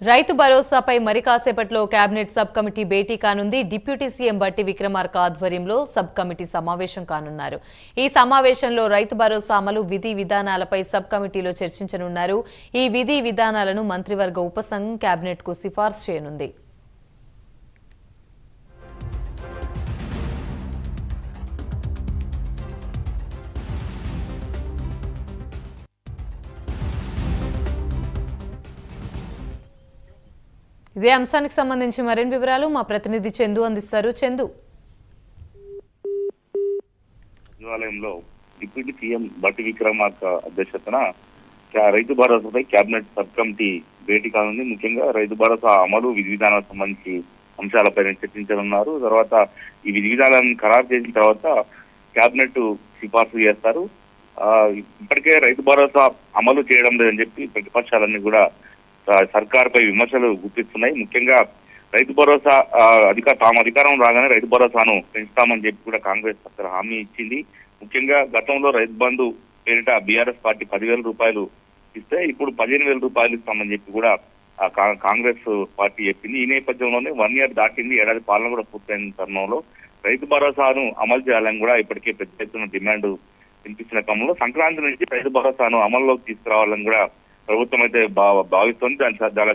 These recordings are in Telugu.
రైతు భరోసాపై మరి కాసేపట్లో కేబినెట్ సబ్ కమిటీ భేటీ కానుంది. డిప్యూటీ సీఎం బట్టి విక్రమార్క ఆధ్వర్యంలో సబ్ కమిటీ సమావేశం కానున్నారు. ఈ సమావేశంలో రైతు భరోసా అమలు విధి విధానాలపై సబ్ కమిటీలో చర్చించనున్నారు. ఈ విధి విధానాలను మంత్రివర్గ ఉపసంఘం కేబినెట్కు సిఫార్సు చేయనుంది. ఇదే అంశానికి సంబంధించి మరిన్ని వివరాలు మా ప్రతినిధి చందు అందిస్తారు. చందు, సచివాలయంలో డిప్యూటీ సీఎం బట్టి విక్రమార్క అధ్యక్షతన రైతు భరోసాపై కేబినెట్ సబ్ కమిటీ భేటీ కానుంది. ముఖ్యంగా రైతు భరోసా అమలు విధి విధానాలకు సంబంధించి అంశాలపై చర్చించనున్నారు. తర్వాత ఈ విధి విధానాలను ఖరారు చేసిన తర్వాత కేబినెట్ సిఫార్సు చేస్తారు. ఇప్పటికే రైతు భరోసా అమలు చేయడం లేదని చెప్పి ప్రతిపక్షాలన్నీ కూడా సర్కార్పై విమర్శలు గుప్పిస్తున్నాయి. ముఖ్యంగా రైతు భరోసా తాము అధికారం రాగానే రైతు భరోసాను పెంచుతామని చెప్పి కూడా కాంగ్రెస్ అక్కడ హామీ ఇచ్చింది. ముఖ్యంగా గతంలో రైతు బంధు పేరిట బీఆర్ఎస్ పార్టీ 10,000 రూపాయలు ఇస్తే ఇప్పుడు 15,000 రూపాయలు ఇస్తామని చెప్పి కూడా కాంగ్రెస్ పార్టీ చెప్పింది. ఈ నేపథ్యంలోనే 1 ఇయర్ దాటింది, ఏడాది పాలన కూడా పూర్తయిన తరుణంలో రైతు భరోసాను అమలు చేయాలని కూడా ఇప్పటికే పెద్ద ఎత్తున డిమాండ్ వినిపిస్తున్న క్రమంలో సంక్రాంతి నుంచి రైతు భరోసాను అమల్లోకి తీసుకురావాలని కూడా ప్రభుత్వం అయితే భావిస్తోంది. చాలా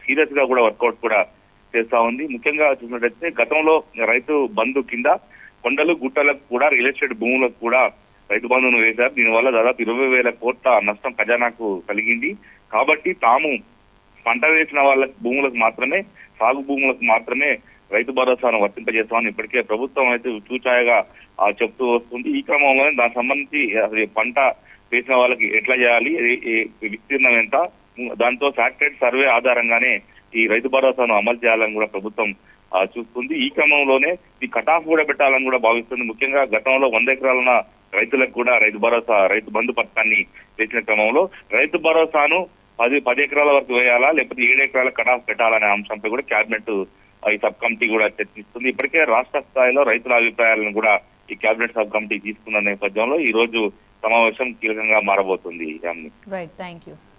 సీరియస్ గా కూడా వర్కౌట్ కూడా చేస్తా ఉంది. ముఖ్యంగా చూసినట్టయితే గతంలో రైతు బంధు కింద కొండలు గుట్టలకు కూడా రియల్ ఎస్టేట్ భూములకు కూడా రైతు బంధును వేశారు. దీనివల్ల దాదాపు 20,000 కోట్ల నష్టం ఖజానాకు కలిగింది. కాబట్టి తాము పంట వేసిన వాళ్ళ భూములకు మాత్రమే, సాగు భూములకు మాత్రమే రైతు భరోసాను వర్తింపజేస్తామని ఇప్పటికే ప్రభుత్వం అయితే చూచాయగా చెప్తూ వస్తుంది. ఈ క్రమంలోనే దానికి సంబంధించి పంట వేసిన వాళ్ళకి ఎట్లా చేయాలి, విస్తీర్ణం ఎంత, దాంతో శాటిలైట్ సర్వే ఆధారంగానే ఈ రైతు భరోసాను అమలు చేయాలని కూడా ప్రభుత్వం చూస్తుంది. ఈ క్రమంలోనే ఈ కటాఫ్ కూడా పెట్టాలని కూడా భావిస్తుంది. ముఖ్యంగా గతంలో 100 ఎకరాల రైతులకు కూడా రైతు భరోసా, రైతు బంధు పథకాన్ని వేసిన క్రమంలో రైతు భరోసాను 10 ఎకరాల వరకు వేయాలా లేకపోతే 7 ఎకరాల కటాఫ్ పెట్టాలనే అంశంపై కూడా కేబినెట్ ఈ సబ్ కమిటీ కూడా చర్చిస్తుంది. ఇప్పటికే రాష్ట్ర స్థాయిలో రైతుల అభిప్రాయాలను కూడా ఈ కేబినెట్ సబ్ కమిటీ తీసుకున్న నేపథ్యంలో ఈ రోజు సమావేశం కీలకంగా మారబోతుంది. Right, thank you.